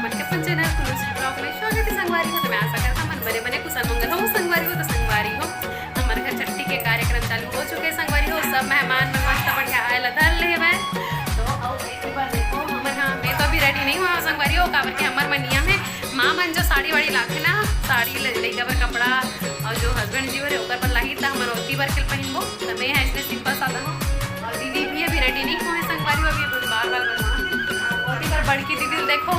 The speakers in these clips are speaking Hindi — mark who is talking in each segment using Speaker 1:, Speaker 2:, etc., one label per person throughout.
Speaker 1: मन के अपन चैनल कुन्नुब्लॉग में स्वागत है संगवारी हो। तो मैं आशा करता मन बने बने कुशल मंगल हो संगवारी हो। तो संगवारी हो हमारे घर छठी के कार्यक्रम चालू हो चुके हैं संगवारी हो। सब मेहमान मस्त बढ़िया आए धर ले हैं। तो एक बार देखो हमारे यहाँ मैं तो अभी रेडी नहीं हुआ संगवारी हो काबर के हमारे में नियम है माँ मन जो साड़ी वाड़ी लाते ना साड़ी लड़का पर कपड़ा और जो हस्बैंड जी हो पर लाही था हमारे ओती बार के पहनबो तो मैं है इसलिए सिंपल सादा हो। और दीदी भी अभी रेडी नहीं हुए संगवारी हो अभी बार बार बनवा ओती बार बड़की दीदी देखो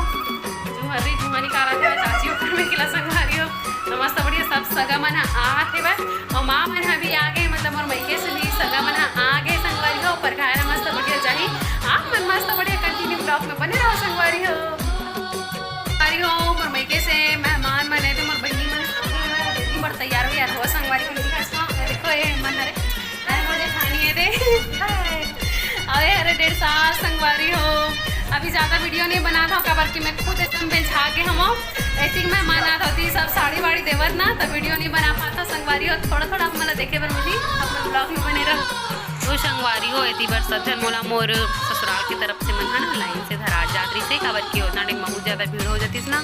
Speaker 1: जुहरी जुहनी काला थे चाची ऊपर में किला संगवारी हो। तो मस्त बढ़िया सब सगा मन आते बा और माँ मन अभी आगे मतलब और मैके से भी सगा मन आगे संगवारी हो पर खाया मस्त बढ़िया चाहिए आप मन मस्त बढ़िया कंटिन्यू ब्लॉग में बने रहो संगवारी हो। हो मोर मैके से मेहमान मन थे मोर बहनी मन बड़ तैयार हो यार हो संगवारी को देखो ये मन अरे मुझे खानी है दे अरे अरे 1.5 साल संगवारी हो अभी ज़्यादा वीडियो नहीं बना था काबर कि मैं खुद एकदम बेझा के हम ऐसी मेहमान आता होती सब साड़ी वाड़ी देवर ना तो वीडियो नहीं बना पाता संगवारी हो। थोड़ा थोड़ा मतलब देखे पर मुझे अपना ब्लॉग में बने रहो। तो संगवारी हो इतनी बार सब जन मोला मोर ससुराल की तरफ से मन है ना लाइन से धरा जाती से काबर की होता टाइम बहुत ज़्यादा भीड़ हो जाती ना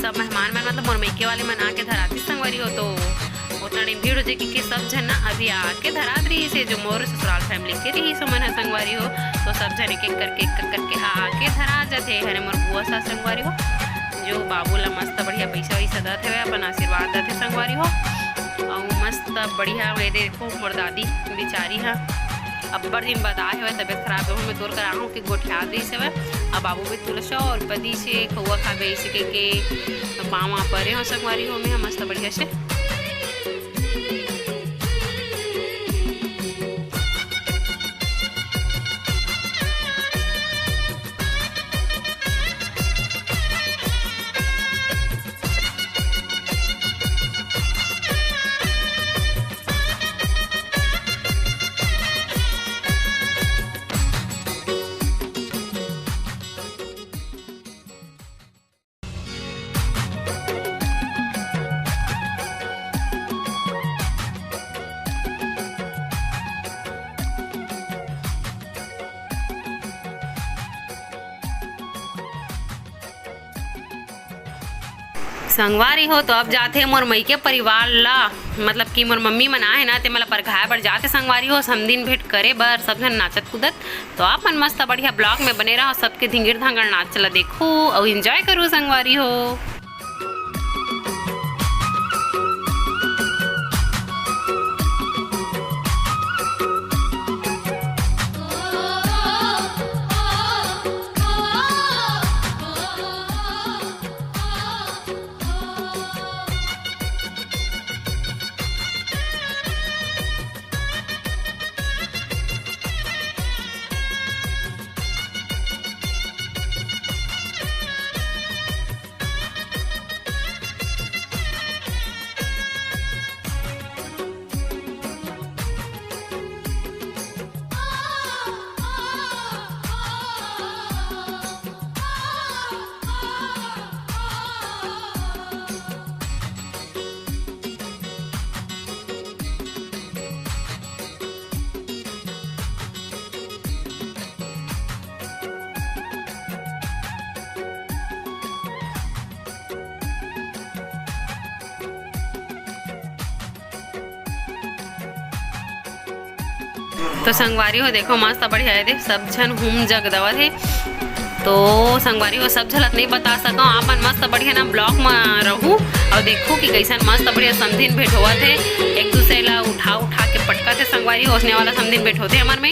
Speaker 1: सब मेहमान मन मतलब मोर मैके वाले मन आके धराती संगवारी हो। तो उतना टाइम भीड़ हो जाए कि सब जन ना अभी आके धरात रही से जो मोर ससुराल फैमिली के रही सो मन है संगवारी हो। तो सब जन एक एक करके आके धरा जाते हरे मोर बुआ सा संगवारी हो जो बाबू ला मस्त बढ़िया पैसा वैसा दत है अपन आशीर्वाद दत है संगवारी हो। और मस्त बढ़िया वे देखो मोर दादी बेचारी है अब्बर दिन बताए हुए तबियत खराब हो मैं तोड़ कर आऊँ कि गोठिया दी से अब बाबू भी तुलसा और पदी से खौआ खाबे इसे के पाँव परे हो संगवारी हो में मस्त बढ़िया से। संगवारी हो तो अब जाते मोर मैके परिवार ला मतलब कि मोर मम्मी मन आए ना ते मला परघाए बर जाते संगवारी हो समदिन भेंट करे बर सब जन नाचत कूदत। तो आप मन मस्त बढ़िया ब्लॉग में बने रहो सबके धिंगिर धांगड़ नाच चला देखो और एंजॉय करो संगवारी हो। तो संगवारी हो देखो मस्त बढ़िया है सब जन घूम जग दवा थे। तो संगवारी हो सब झलक नहीं बता सको आप मस्त बढ़िया ना ब्लॉग में रहूँ और देखो कि कैसन मस्त बढ़िया समदिन भेंट हुआ थे एक दूसरे ला उठा के पटका थे संगवारी हो उसने वाला समदिन भेंट होते हमारे में।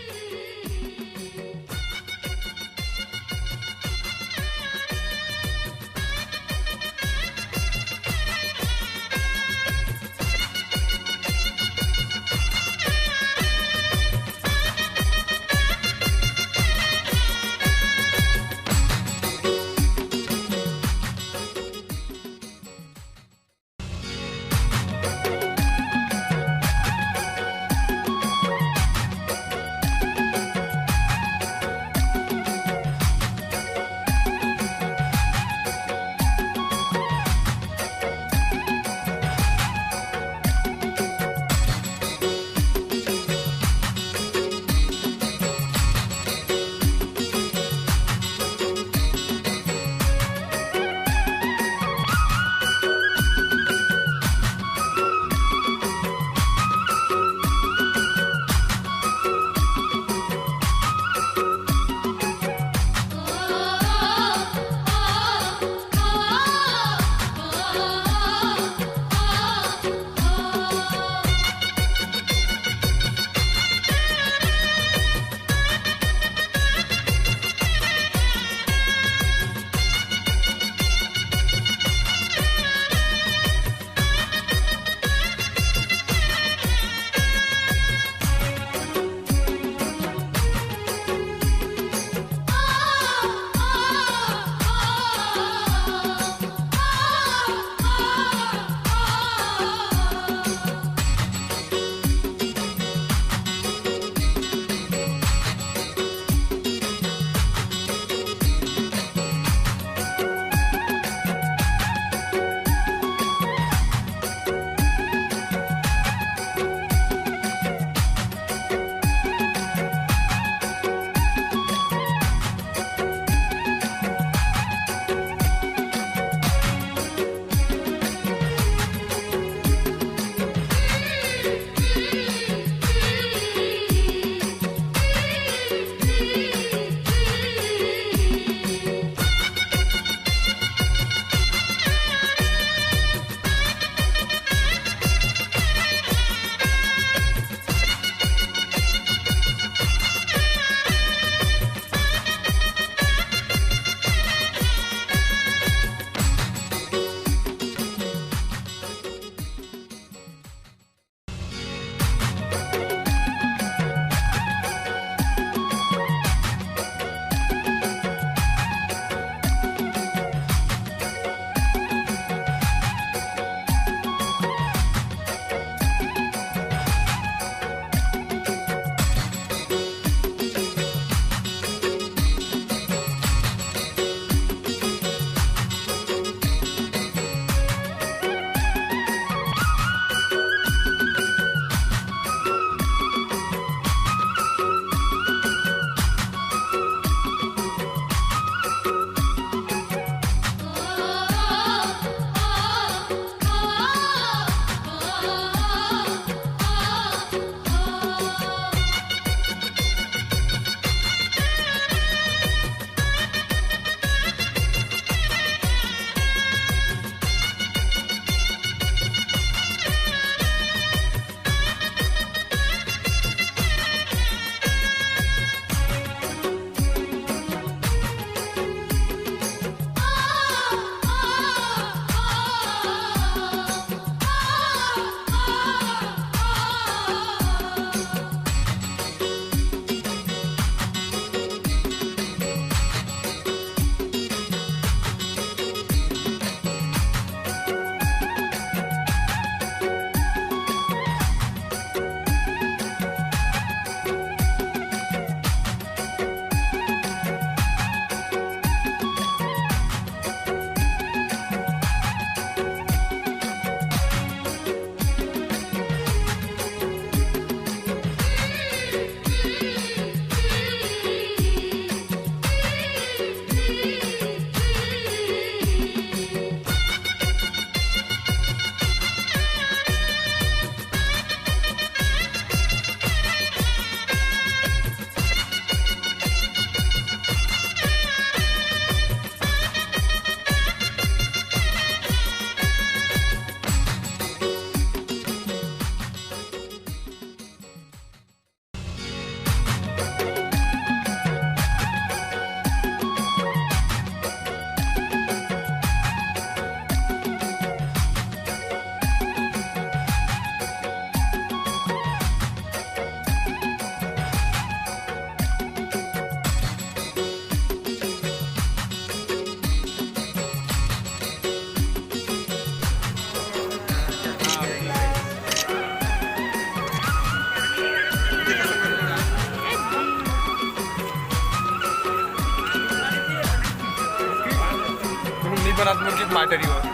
Speaker 2: पण आत्मर्जित माटरीवर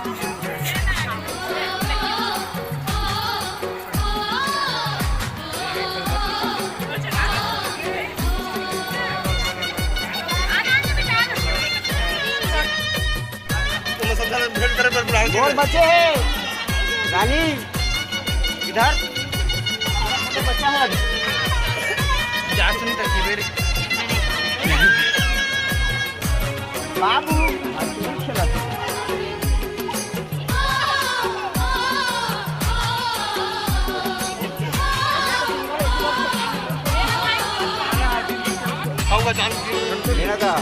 Speaker 3: और बच्चे हैं रानी इधर बच्चा है बाबू लेना था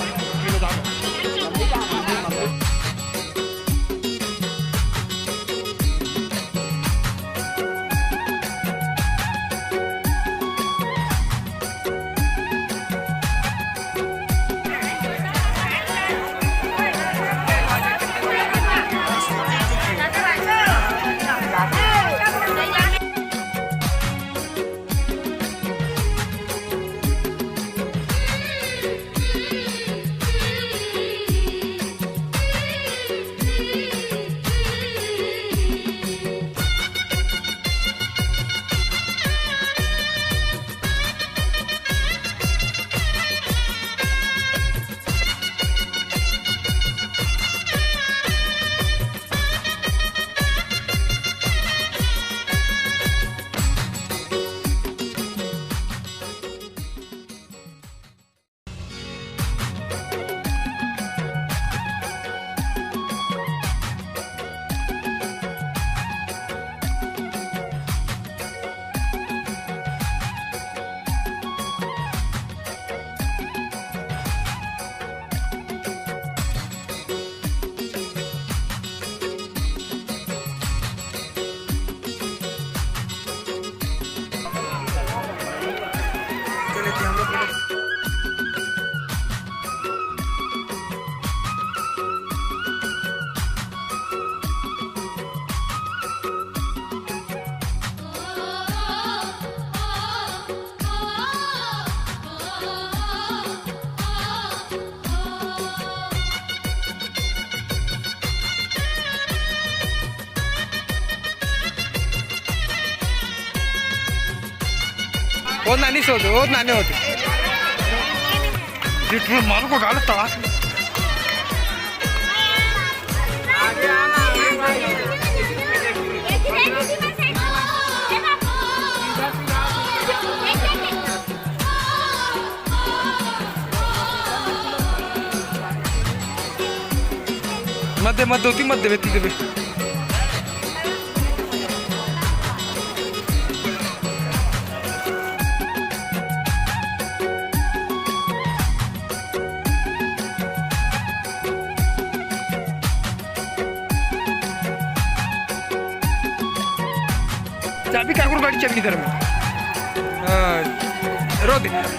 Speaker 2: वो नानी से होते वो नाने होते जितने मारू को गाल तड़ा मध्य मध्य होती मध्य व्यक्ति देवे चाबी काकुर गाड़ी चाबी इधर में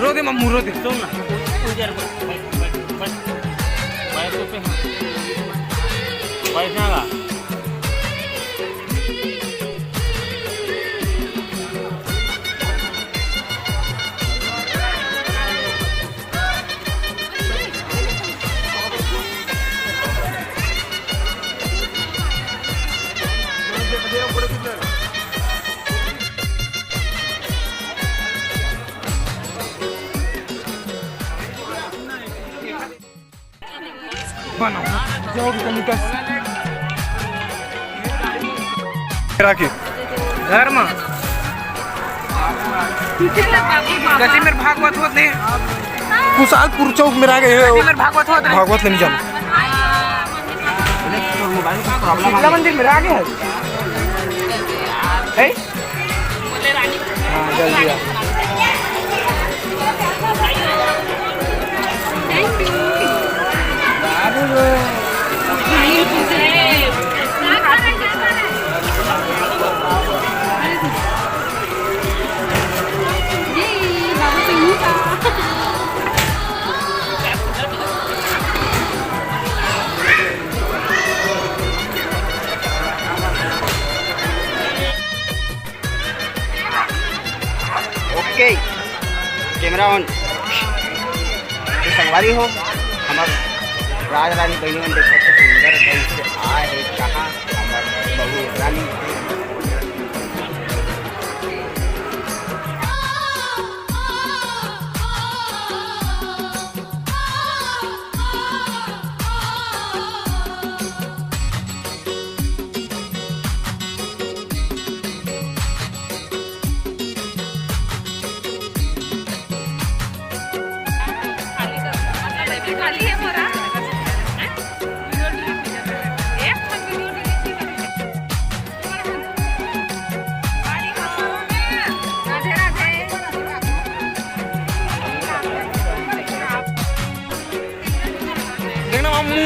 Speaker 2: रो दे मम्मू रो दे
Speaker 3: सुन ना उधर पैसों पे पैसा का
Speaker 2: बनाओ जाओ निकल राखी घर में कशी मेरे भागवत होत नाही कुसालपुर चौक में आ गए मेरे भागवत होत भागवत लेने जाओ
Speaker 3: मोबाइल का प्रॉब्लम
Speaker 2: शीतला मंदिर में आ गए है हाँ जल्दी आ
Speaker 3: ओके कैमरा ऑन तो संगवारी हो हमारे राज रानी बहनी मन देख सकते सुंदर ढंग से आए है कहाँ हमारे बहू रानी
Speaker 1: खाली है मोरा
Speaker 2: देखना मामू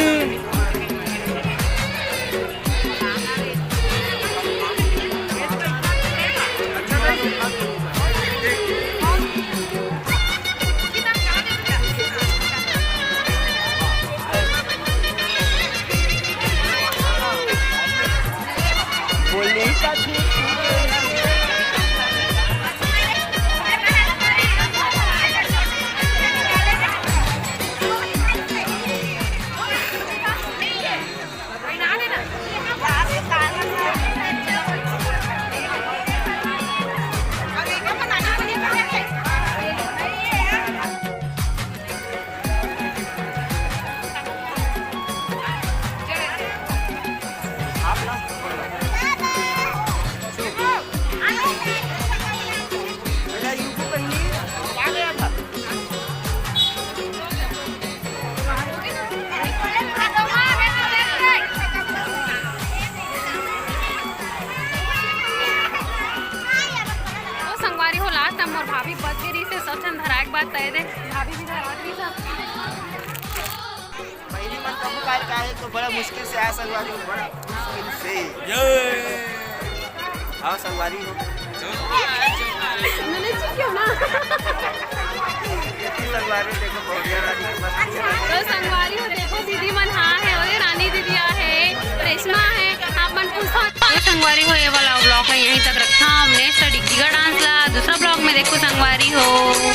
Speaker 2: और भाभी बदगिरी से सबसे धराक बात तय दे भाभी भी धराक सब
Speaker 3: पहली मन कबू काय का है तो बड़ा मुश्किल से आया संगवारी हो बड़ा मुश्किल से आओ संगवारी हो
Speaker 1: मैंने क्यों ना
Speaker 3: संगवारी देखो बढ़िया रानी
Speaker 1: तो संगवारी हो देखो दीदी मन हाँ है और रानी दीदिया है रेशमा है आप मन पूछो ये संगवारी हो ये वाला ब्लॉग है यहीं तक रखा हमने स्टडी का डांस ला दूसरा ब्लॉग में देखो संगवारी हो।